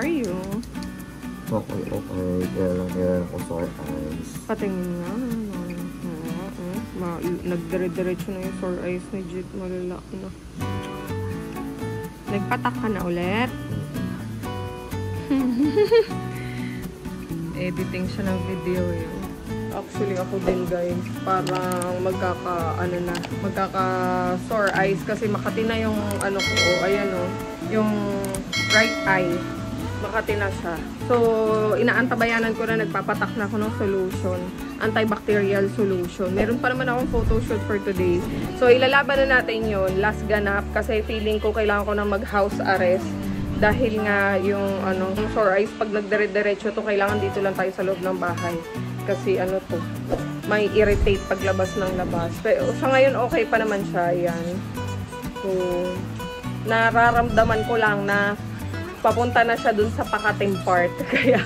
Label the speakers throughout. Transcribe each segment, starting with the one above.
Speaker 1: you?
Speaker 2: Okay. Kaya lang nila ako sore eyes.
Speaker 1: Patingin nga. Nagdire-diretso na yung sore eyes ni Jit. Malala na. Nagpatak ka na ulit? Editing siya ng video eh. Actually ako din guys, parang magkaka sore eyes kasi makati na yung ano ko, ayan o, yung right eye, makati na siya. So, inaantabayanan ko na, nagpapatak na ako ng solution, antibacterial solution. Meron pa naman akong photoshoot for today. So, ilalaban na natin yun, last ganap, kasi feeling ko kailangan ko na mag-house arrest. Dahil nga yung sore eyes, pag nagdire-diretso to, kailangan dito lang tayo sa loob ng bahay. Kasi ano to, may irritate paglabas ng labas. Pero sa ngayon okay pa naman siya, yan. So, nararamdaman ko lang na papunta na siya dun sa pakating part. Kaya,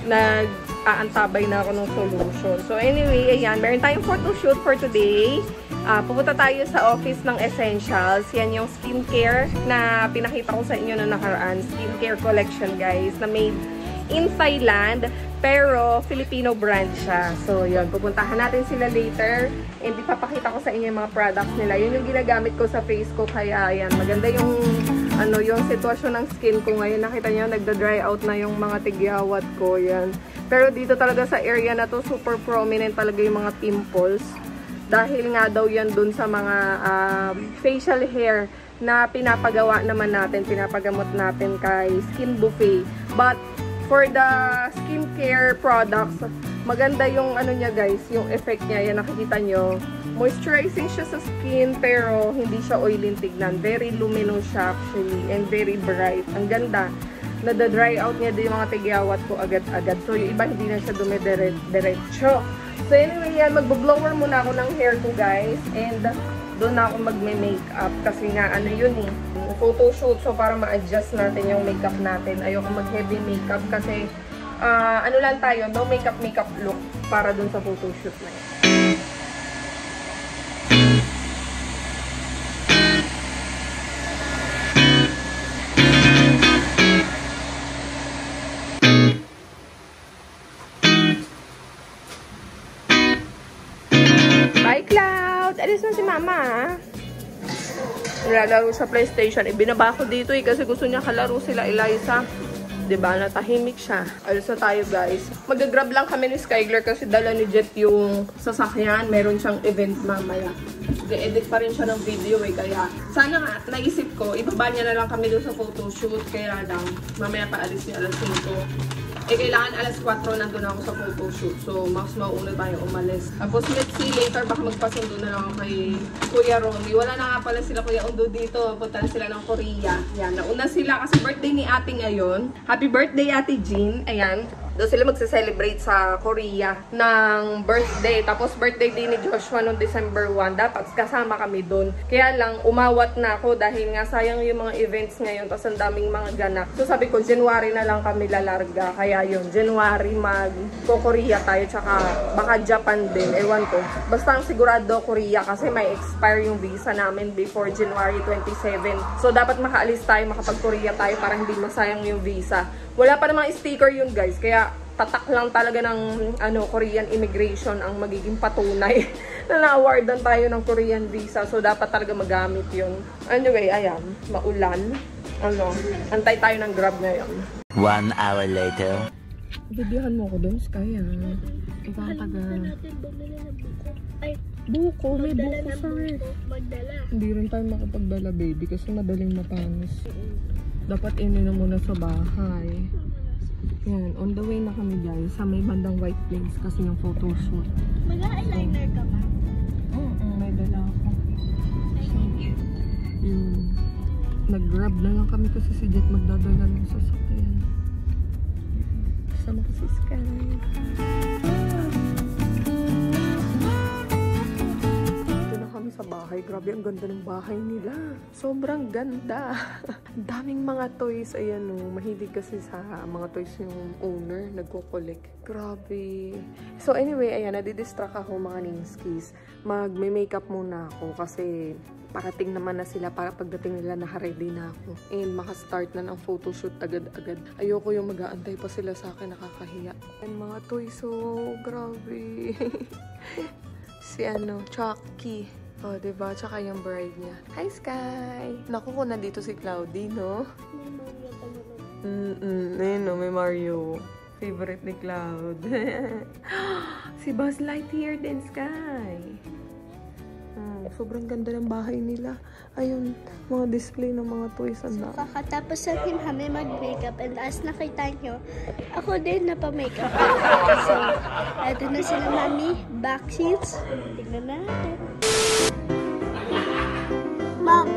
Speaker 1: nag-aantabay na ako ng solution. So anyway, ayan, meron tayong photoshoot for today. Pupunta tayo sa office ng Essentials. Yan yung skincare na pinakita ko sa inyo na nakaraan. Skincare collection, guys, na made in Thailand, pero Filipino brand siya. So, yun, pupuntahan natin sila later. And ipapakita ko sa inyo yung mga products nila. Yun yung ginagamit ko sa face ko. Kaya, ayan, maganda yung, yung sitwasyon ng skin ko ngayon. Nakita nyo, nagda-dry out na yung mga tigyawat ko. Yan. Pero dito talaga sa area na to, super prominent talaga yung mga pimples. Dahil nga daw yan dun sa mga facial hair na pinapagawa naman natin, pinapagamot natin kay Skin Buffet. But, for the skincare products, maganda yung niya guys, yung effect niya. Yan, nakikita nyo. Moisturizing siya sa skin, pero hindi siya oily tignan. Very luminous siya actually, and very bright. Ang ganda. Nada-dry out niya din yung mga tigyawat ko agad-agad. So, yung iba hindi na siya dumediretso. So, anyway, yan. Magbo-blower muna ako ng hair ko, guys. And, doon na ako magme-makeup. Kasi nga, yun eh. Photoshoot. So, para ma-adjust natin yung makeup natin. Ayoko mag-heavy makeup kasi, lang tayo, no makeup look para doon sa photoshoot na yun. Alis na si mama. Nilalaro sa PlayStation. Ibinaba ko dito kasi gusto niya kalaro sila Eliza. Diba? Natahimik siya. Alis na tayo guys. Mag-grab lang kami ni Skyler kasi dala ni Jet yung sasakyan. Meron siyang event mamaya. Edit pa rin siya ng video eh. Kaya sana nga, naisip ko, ibaba niya na lang kami doon sa photoshoot. Kaya lang, mamaya pa alis niya alas 5. Kailangan alas 4 nandun ako sa photoshoot. So, mas mauna tayo umalis. Tapos, let's see later, baka magpasundo na lang ako kay Kuya Ronnie. Wala na nga pala sila Kuya Undo dito. Punta na sila ng Korea. Yan, nauna sila kasi birthday ni ate ngayon. Happy birthday, Ate Jean. Ayan. Doon sila magse-celebrate sa Korea ng birthday. Tapos birthday din ni Joshua noong December 1. Dapat kasama kami doon. Kaya lang, umawat na ako dahil nga sayang yung mga events ngayon. Tapos ang daming mga ganap. So sabi ko, January na lang kami lalarga. Kaya yun, January mag-Korea tayo. Tsaka baka Japan din. Ewan ko. Basta ang sigurado Korea kasi may expire yung visa namin before January 27. So dapat makaalis tayo, makapag-Korea tayo para hindi masayang yung visa. Wala pa namang sticker yun guys, kaya tatak lang talaga ng Korean immigration ang magiging patunay na na-awardan tayo ng Korean visa. So dapat talaga magamit yun. Anyway, ayan, maulan. Antay tayo ng Grab ngayon.
Speaker 2: 1 hour later.
Speaker 1: Videohan mo ko doon, Sky. Ikaw ang taga... Buko, may buko sa rin. Hindi rin tayo makapagdala baby kasi madaling mapanis. Dapat ininom muna sa bahay. Yan, on the way na kami guys sa may bandang white place kasi yung photoshoot.
Speaker 3: Mag-eyeliner ka ba?
Speaker 1: Oo, may dala ako. Yun. Nag-grab na lang kami kasi si Jet magdadala ng sasakyan. Kasama ko si Sky. Sa bahay. Grabe, ang ganda ng bahay nila. Sobrang ganda. Daming mga toys. Ayan o. Mahilig kasi sa mga toys yung owner. Nagko-collect. Grabe. So anyway, ayan. Nadidistract ako mga ninskis. Mag-makeup muna ako kasi parating naman na sila para pagdating nila naka-ready na ako. And maka-start na ng photoshoot agad-agad. Ayoko yung mag-aantay pa sila sa akin, nakakahiya. And mga toys, so grabe. Si Chucky. Oh, diba? Tsaka yung bride niya. Hi, Sky! Naku, kung nandito si Cloudy, no? Ayun, no? May Mario. Favorite ni Cloud. Si Buzz Lightyear din, Sky. Sobrang ganda ng bahay nila. Ayun, mga display ng mga toys.
Speaker 3: Kakatapos natin kami mag-makeup and as nakita nyo, ako din na pa-makeup. So, eto na sila mami, back seats. Tignan natin. Mom!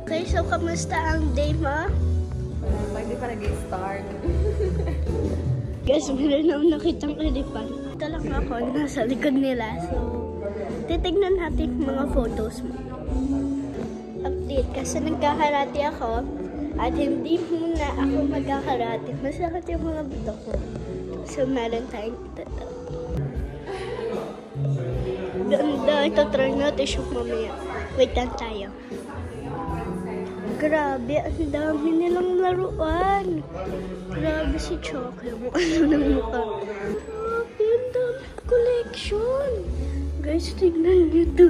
Speaker 3: Okay, so kamusta ang day mo?
Speaker 1: Hindi pa nag-start.
Speaker 3: Guys, meron naman nakitang elephant. Ito lang ako, nasa likod nila. So, titignan natin mga photos mo. Update, kasi nagkakarate ako at hindi muna ako magkakarate. Masakit yung mga buto ko. So, meron tayong ito. Ganda, ito try natin shoot mamaya. Wait lang tayo. Grabe, ang dami nilang laruan. Grabe si Chucky. Ano ng mukha. Grabe, ang dami collection. Guys, tignan nyo ito.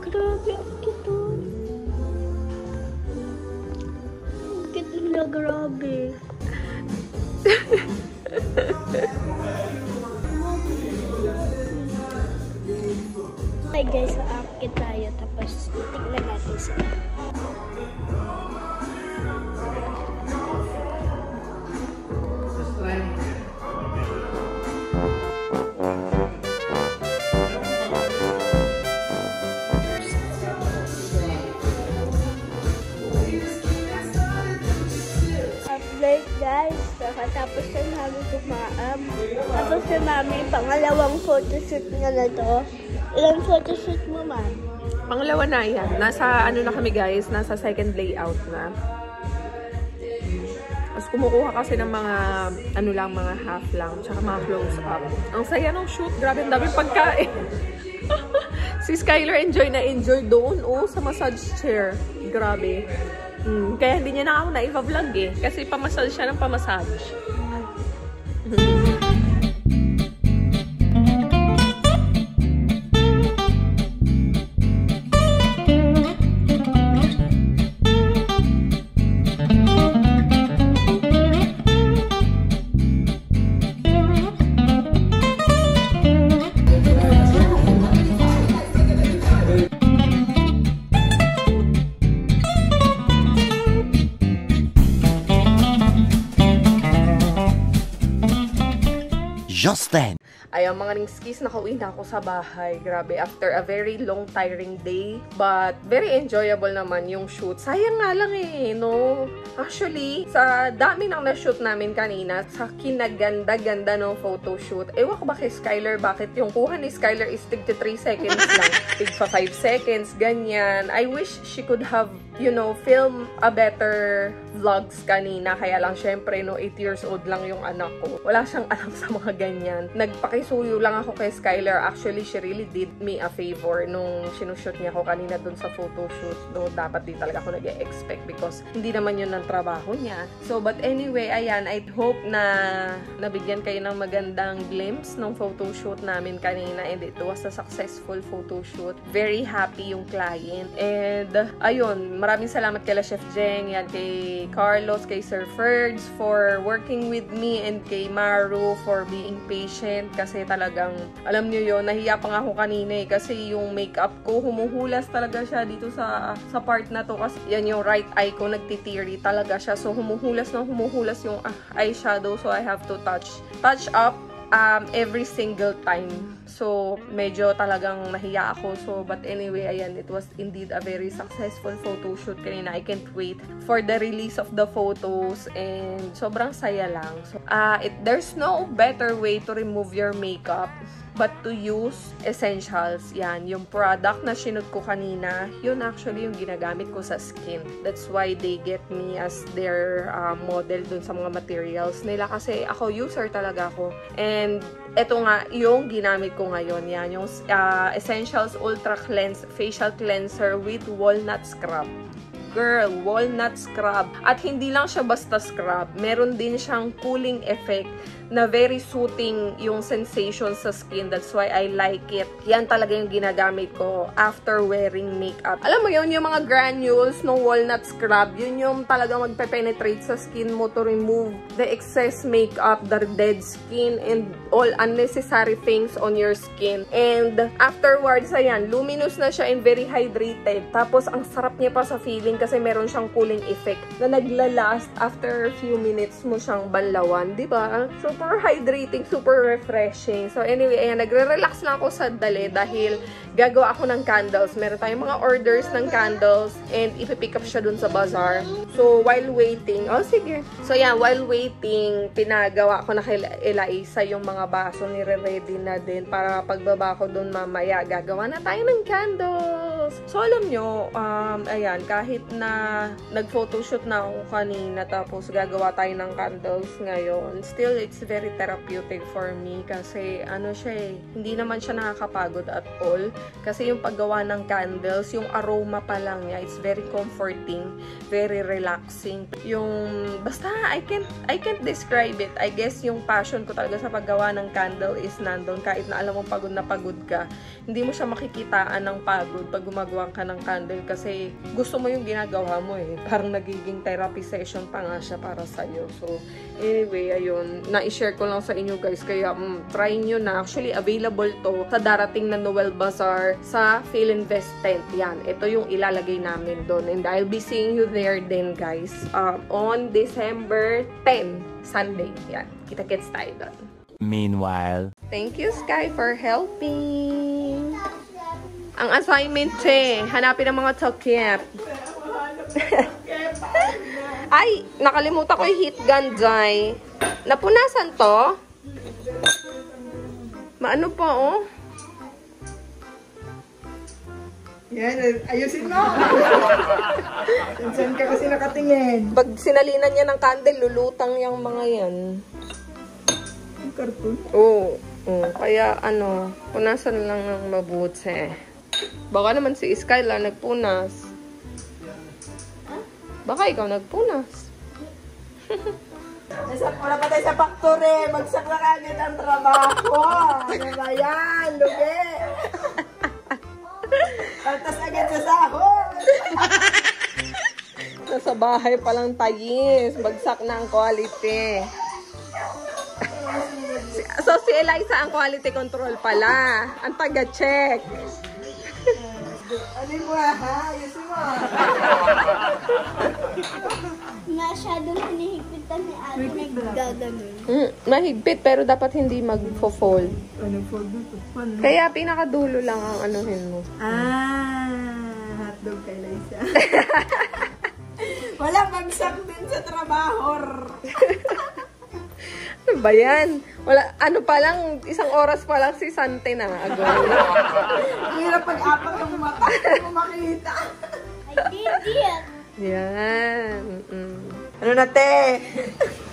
Speaker 3: Grabe, ang kito. Ang kito nila, grabe. Okay guys, so aakit tayo tapos tignan natin sila. Update guys, nakatapos na namin kumaam. Tapos na mami, pangalawang photoshoot nga na to. Ilang photoshoot mo, ma'am?
Speaker 1: Pangalawa na yan. Nasa na kami guys, nasa second layout na. Tapos kumukuha kasi ng mga mga half lang, tsaka mga close up. Ang saya ng shoot, grabe ang daming pagkain. Si Skylar enjoy doon, sa massage chair. Grabe. Kaya hindi niya na ako na-vlog kasi pamassage siya ng pamassage.
Speaker 2: Just then.
Speaker 1: Ayun mga ringskis, nakauwi na ako sa bahay. Grabe, after a very long, tiring day. But, very enjoyable naman yung shoot. Sayang nga lang no? Actually, sa dami nang na-shoot namin kanina, sa kinaganda-ganda ng photoshoot. Ewan ko ba kay Skylar, bakit yung kuha ni Skylar is tig 3 seconds lang. Tig pa 5 seconds, ganyan. I wish she could have, film a better vlogs kanina. Kaya lang, syempre, 8 years old lang yung anak ko. Wala siyang alam sa mga ganyan. Nagpakisuyo lang ako kay Skylar. Actually, she really did me a favor nung sinushoot niya ako kanina dun sa photoshoot. Though, dapat di talaga ako nag-expect because hindi naman yun ng trabaho niya. So, but anyway, ayan, I hope na nabigyan kayo ng magandang glimpse ng photoshoot namin kanina and it was a successful photoshoot. Very happy yung client. And, ayun, maraming salamat kay Chef Jeng, yan, kay Carlos, kay Sir Ferds for working with me and kay Maru for being patient kasi talagang, alam nyo yun, nahiya pa nga ako kanina kasi yung makeup ko, humuhulas talaga siya dito sa part na to kasi yan yung right eye ko, nagtitiri talaga siya. So, humuhulas yung eyeshadow so I have to touch up every single time. So, medyo talagang nahiya ako. So, but anyway, ayan, it was indeed a very successful photo shoot kanina. I can't wait for the release of the photos and sobrang saya lang. So, there's no better way to remove your makeup but to use essentials. Yan, yung product na sinut ko kanina, yun actually yung ginagamit ko sa skin. That's why they get me as their model dun sa mga materials nila kasi ako, user talaga ako. And eto nga, yung ginamit ko ngayon, yan, yung Essentials Ultra Cleanse Facial Cleanser with Walnut Scrub. Girl, walnut scrub. At hindi lang siya basta scrub. Meron din siyang cooling effect na very soothing yung sensation sa skin. That's why I like it. Yan talaga yung ginagamit ko after wearing makeup. Alam mo yun, yung mga granules ng walnut scrub, yun yung talagang magpe-penetrate sa skin mo to remove the excess makeup, the dead skin, and all unnecessary things on your skin. And afterwards, ayan, luminous na siya and very hydrated. Tapos, ang sarap niya pa sa feeling kasi meron siyang cooling effect na naglalast after a few minutes mo siyang banlawan. Diba? Super hydrating, super refreshing. So anyway, ayan, nagre-relax lang ako sa dali dahil gagawa ako ng candles. Meron tayong mga orders ng candles and ipipick up siya dun sa bazaar. So while waiting, oh sige. So yeah, while waiting, pinagawa ko na kay Eliza yung mga baso, nire-ready na din para pagbaba ko dun mamaya, gagawa na tayo ng candles. So alam nyo, ayan, kahit na nag-photoshoot na ako kanina tapos gagawa tayo ng candles ngayon, still it's very therapeutic for me kasi ano siya hindi naman siya nakakapagod at all. Kasi yung paggawa ng candles, yung aroma pa lang niya, it's very comforting, very relaxing. Yung, basta, I can't describe it. I guess yung passion ko talaga sa paggawa ng candle is nandun. Kahit na alam mo pagod na pagod ka, hindi mo siya makikitaan ng pagod pag gumagawa ka ng candle kasi gusto mo yung ginagawa mo eh. Parang nagiging therapy session pa nga siya para sa'yo. So, anyway, ayun, na-share ko lang sa inyo guys. Kaya, try nyo na. Actually, available to sa darating na Noel Bazaar sa Philinvest tent. Yan, ito yung ilalagay namin doon. And I'll be seeing you there then guys. On December 10, Sunday. Yan, kita-kits tayo doon.
Speaker 4: Meanwhile,
Speaker 1: thank you, Sky, for helping. Ang assignment, hanapin ang mga takip. Ay, nakalimutan ko yung heat gun, Jai. Napunasan to? Maano pa, oh?
Speaker 5: Yan, ayusin mo. Saan ka kasi nakatingin?
Speaker 1: Pag sinalinan niya ng candle, lulutang yung mga yan.
Speaker 5: Yung karton?
Speaker 1: Oo. Kaya, ano, punasan lang ng mabuti. Baka naman si Skylar nagpunas. Baka ikaw nagpunas.
Speaker 5: Wala pa tayo sa factory. Bagsak na kagad ang trabaho. Ano ba yan? Lugi. Paltas agad sa sahod.
Speaker 1: Nasa bahay palang tayis. Bagsak na ang quality. So, si Eliza ang quality control pala. Ang taga-check.
Speaker 5: Ano mo ha? Ayusin mo.
Speaker 3: Masyadong hinihigpitan ni Ate. Gaganon.
Speaker 1: Mahigpit pero dapat hindi mag-fold.
Speaker 5: Ano fold na to?
Speaker 1: Kaya pinakadulo lang ang anuhin mo.
Speaker 5: Hotdog kay Liza. Wala bagsak din sa trabaho.
Speaker 1: Ano ba yan? Wala, ano pa lang, isang oras pa lang si Sante na.
Speaker 5: Hirap pag-apat ng mata. Hindi mo makita.
Speaker 3: I did it.
Speaker 1: Yan.
Speaker 5: Ano na, te?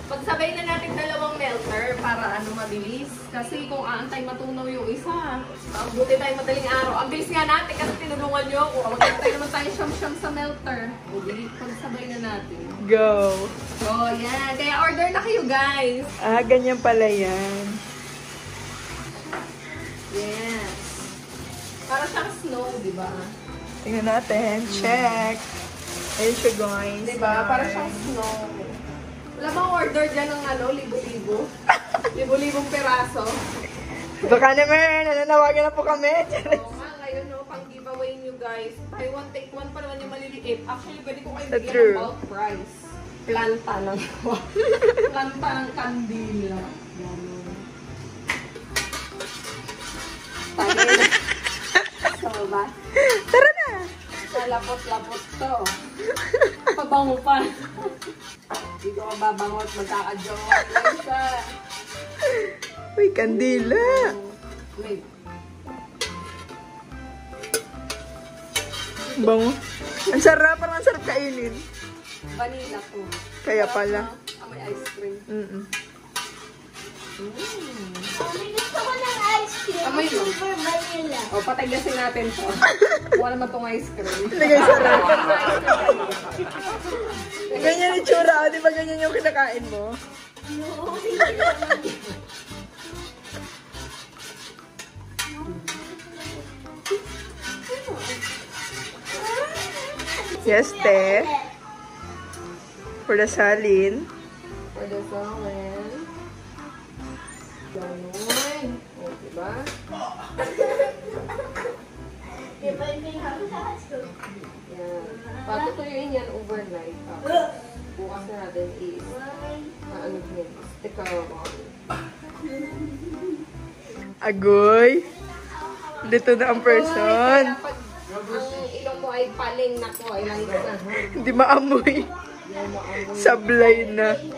Speaker 1: Pagsabay na natin dalawang melter para ano mabilis. Kasi kung aantay matunaw yung isa, buti tayo madaling araw. Ang bilis nga natin kasi tinulungan nyo ako. Magkantay naman tayo siyam-siyam sa melter. Buti, pagsabay na natin.
Speaker 5: Go.
Speaker 1: So, yan. Kaya order na kayo, guys.
Speaker 5: Ganyan pala yan.
Speaker 1: Yes. Para siyang snow, di ba?
Speaker 5: Tingnan natin. Check. Ayun siya, guys.
Speaker 1: Di ba? Para siyang snow. Wala bang order dyan ng ano, libo-libo? Libo-libong peraso?
Speaker 5: Baka naman, nananawagan na po kami.
Speaker 1: Oo nga, ngayon no, pang giveaway nyo guys. Buy one, take one pa naman yung maliliit. Actually, pwede ko kayo bigyan ng bulk price. Planta ng planta ng kandila. So, ba?
Speaker 5: Tara na!
Speaker 1: Lapot-lapot to. Pabango pa. Hindi ko mababangot, magkakajowa lang siya.
Speaker 5: Uy, kandila!
Speaker 1: Wait.
Speaker 5: Bango. Ang sarap, parang ang sarap kainin.
Speaker 1: Vanilla po.
Speaker 5: Kaya pala.
Speaker 1: May ice cream.
Speaker 3: Gusto ko ng ice cream.
Speaker 1: Amoy mo.
Speaker 3: Super vanilla.
Speaker 1: O, patagasin natin to. Wala naman tong ice cream.
Speaker 5: Nagay sarap. Ganyan yung tsura. Di ba ganyan yung kinakain mo? Yes, te. For the salin.
Speaker 1: For the salad. Ganun. O, diba?
Speaker 3: Diba yung pinakalas ko?
Speaker 1: Yan. Patutuyuin yan overnight. Bukas na natin is ano yun? Stick on.
Speaker 5: Agoy. Dito na ang person.
Speaker 1: Kaya pag ang ilong mo ay paling nako, ay langis na.
Speaker 5: Hindi maamoy.
Speaker 1: Yan mo ang
Speaker 5: Sablay na.
Speaker 1: yan.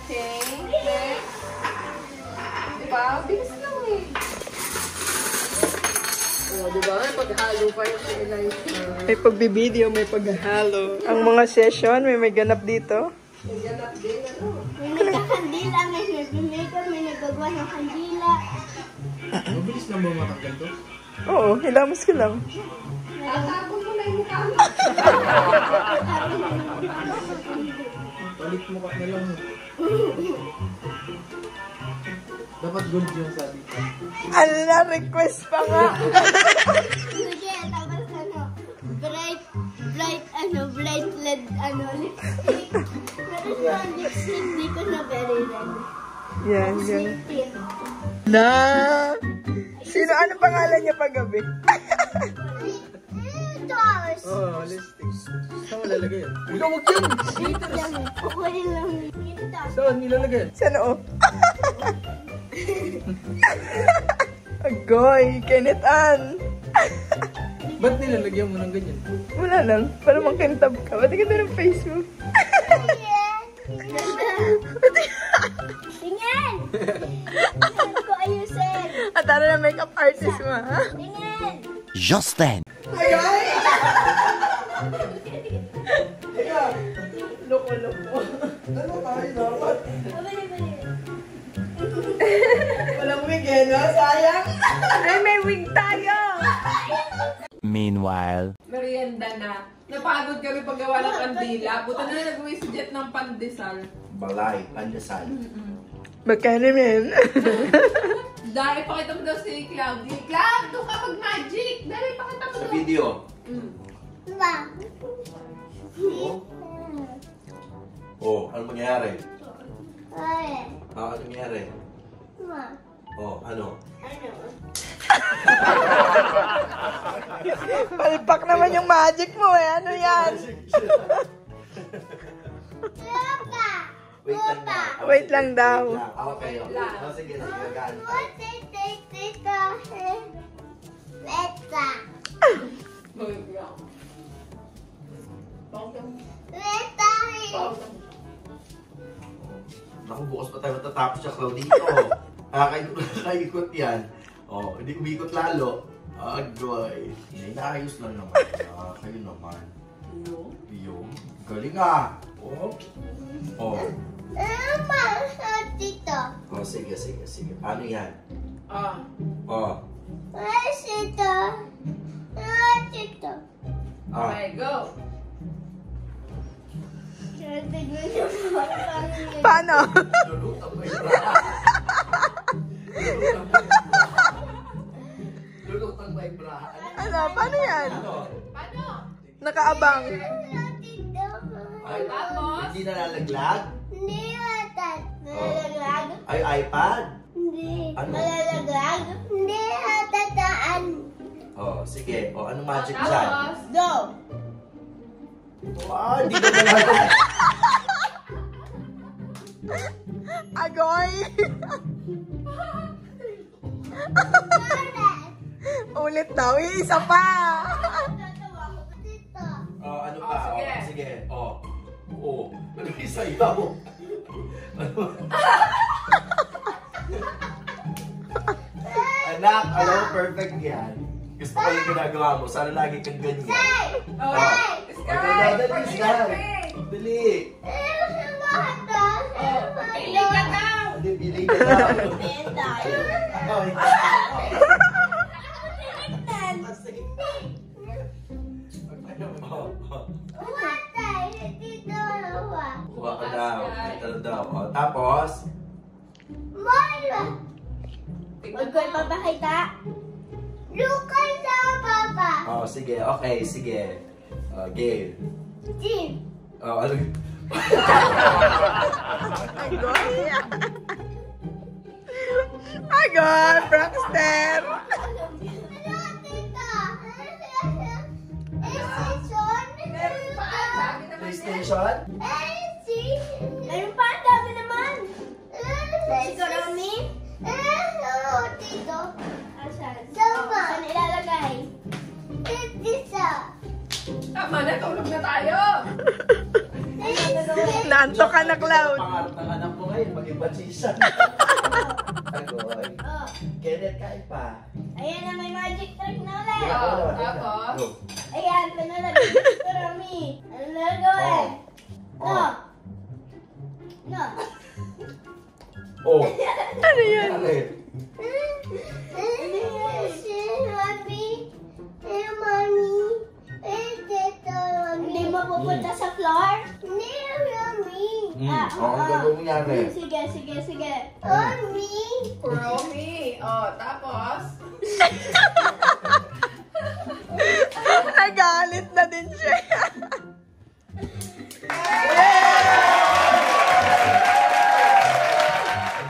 Speaker 1: Okay. Next. Diba? Bilis lang eh. O, diba? Paghalo pa yung Eliza.
Speaker 5: May pagbibideo, may paghahalo. Ang mga session, may ganap dito.
Speaker 1: May ganap din, ano?
Speaker 3: May nagkakandila, may nag-makeup, may nagagawa ng kandila.
Speaker 2: Mabilis na mga matakal to.
Speaker 5: Oo, hilamos ko lang.
Speaker 1: Tatapon mo na yung mukha mo.
Speaker 2: Balik mukha na lang. Dapat gold yung sabi ko.
Speaker 5: Ano na, request pa nga.
Speaker 3: Sige, tapos bright red, lipstick. Pero yung lipstick, di ko na very red.
Speaker 5: Yan, yan.
Speaker 3: Tip.
Speaker 5: Na! Sino, anong pangalan niya paggabi?
Speaker 3: $2.
Speaker 2: Oh, lipstick. Saan mo lalagay yan? Ikaw, wag yan!
Speaker 3: Dito lang. Okay lang.
Speaker 2: Saan nilalagay yan?
Speaker 5: Sa noo. Agoy, Kenneth Ann.
Speaker 2: Ba't nilalagyan mo ng ganyan?
Speaker 5: Wala lang, para makintab ka. Ba't ka ng Facebook?
Speaker 3: Tingin! Saan ko ayusin?
Speaker 5: At tara na makeup artist mo, ha?
Speaker 3: Tingin!
Speaker 4: Just then.
Speaker 5: Agoy! Loko-loko. Ano tayo dapat? Walang wig eh, no? Sayang. Ay, may wig tayo!
Speaker 4: Meanwhile.
Speaker 1: Merienda na. Napagod kami paggawa ng kandila. Buta na nag-uwi si Jet ng pandesal.
Speaker 2: Balay, pandesal.
Speaker 5: Magkano men?
Speaker 1: Dahil pakita mo daw si Cloudy. Cloud, doon ka mag-magic! Dahil pakita mo
Speaker 2: Sa
Speaker 1: daw.
Speaker 2: video.
Speaker 3: Diba?
Speaker 2: Oh, ano mangyayari?
Speaker 3: Ay.
Speaker 2: Ano mangyayari?
Speaker 3: Diba?
Speaker 2: Oh, ano?
Speaker 5: Palpak naman yung magic mo eh. Ano yan?
Speaker 3: Lupa!
Speaker 2: Wait lang na.
Speaker 5: Wait lang daw.
Speaker 2: Okay. Oh, sige, sige. Gaan.
Speaker 3: Peta! Peta!
Speaker 2: Naku, bukas pa tayo matatapos siya, Claudito. Kakaikot yan. Oh, hindi umikot lalo. Agoy. Inaayos lang naman. Kayo naman. Yung. Galing ah. Oh. Oh.
Speaker 3: Mama, dito.
Speaker 2: Oh, sige, sige, sige. Paano yan?
Speaker 1: Ah.
Speaker 2: Oh.
Speaker 3: Dito. Dito.
Speaker 2: Ah.
Speaker 1: Okay, go.
Speaker 5: Paano?
Speaker 2: Lulutang may braha. Lulutang may braha.
Speaker 5: Ano? Paano yan?
Speaker 2: Ano?
Speaker 1: Paano?
Speaker 5: Nakaabang.
Speaker 2: Ay,
Speaker 1: Tapos?
Speaker 2: hindi nalalaglag?
Speaker 3: Hindi matat. Malalaglag?
Speaker 2: Ay, iPad?
Speaker 3: Hindi.
Speaker 2: Ano?
Speaker 3: Malalaglag? Hindi matataan.
Speaker 2: Oh, sige. Oh, anong magic dyan?
Speaker 1: Tapos?
Speaker 3: Go!
Speaker 2: Ah, hindi na nalalaglag.
Speaker 5: Agoy! Ulit daw. Isa pa!
Speaker 3: Dito.
Speaker 2: Oh, ano pa?
Speaker 1: Oh, sige.
Speaker 2: Oh, sige. Oh. Oo. Ano yung sayaw? Ano? Anak, alam mo, perfect yan. Gusto ko yung ginagawa mo. Sana lagi kang ganyan.
Speaker 1: Sky!
Speaker 2: Dali, Sky! Dali!
Speaker 1: Pili ka daw!
Speaker 2: Hindi, pili ka daw. Kuha ka daw. Ito daw. O, tapos?
Speaker 3: Huwag ko ipapakita. Lucas sa papa.
Speaker 2: Oh, sige. Okay, sige. Game.
Speaker 3: Jim.
Speaker 2: Oh, ano?
Speaker 1: Agad, Prankster!
Speaker 2: PlayStation?
Speaker 3: Meron pa, ang dami naman. Siguro kami? Asan? Saan ilalagay?
Speaker 1: Tama na, tulog na tayo! Naantok ka na, Cloud.
Speaker 2: Pangarap ng anak mo ngayon, maging magician. Agoy.
Speaker 3: Oh,
Speaker 2: Kenneth, kain pa.
Speaker 3: ayan na, may magic trick na ulit.
Speaker 1: Tapos?
Speaker 2: Go.
Speaker 3: Ayan, pinalagay dito Rami. Ano na gawin? No. No.
Speaker 2: Oh.
Speaker 1: Ano yun?
Speaker 2: Bakit?
Speaker 3: Hindi mapupunta sa floor?
Speaker 2: Oo, ang gagawin mo nangyari.
Speaker 3: Sige, sige, sige.
Speaker 1: Romy. Oh, tapos? Nagalit na din siya.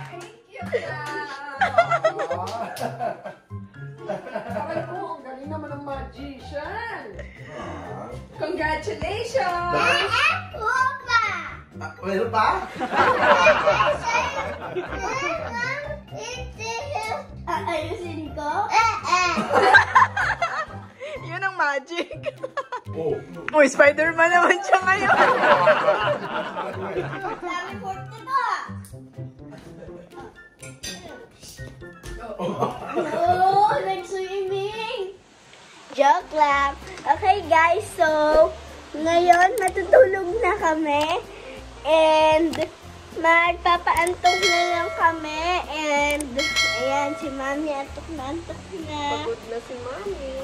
Speaker 1: Thank you, Ay po, ang galing naman ng magician. Congratulations!
Speaker 2: Meron pa?
Speaker 3: Ayusin ko?
Speaker 1: Yun ang magic.
Speaker 2: Oh.
Speaker 1: Uy, Spider-Man naman siya ngayon.
Speaker 3: Dami forte ko Oh, nag-swimming! Joke lang. Okay guys, so ngayon matutulog na kami and magpapaantok na lang kami and ayan si Mami antok na.
Speaker 1: Pagod na si Mami.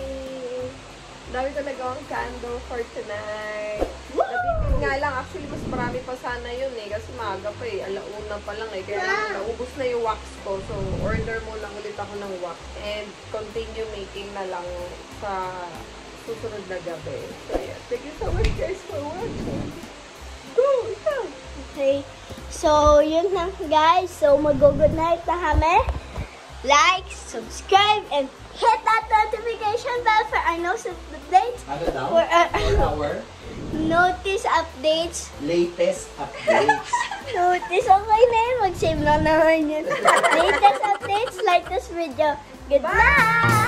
Speaker 1: Dami talaga ang candle for tonight. Nabitin nga lang, actually mas marami pa sana yun eh. Kasi maaga pa eh, alauna pa lang eh. Kaya naubos na yung wax ko. So, order mo lang ulit ako ng wax. And continue making na lang sa susunod na gabi. So, yeah. Thank you so much guys for watching. Go! Ikaw!
Speaker 3: Okay. So, yun lang guys. So, mag-good night na kami. Like, subscribe, and hit that notification bell for our notice updates.
Speaker 2: Ano daw?
Speaker 3: For
Speaker 2: Our
Speaker 3: notice updates.
Speaker 2: latest updates.
Speaker 3: Notice, okay na yun. Mag-save lang naman yun. Latest updates, like this video. Good night!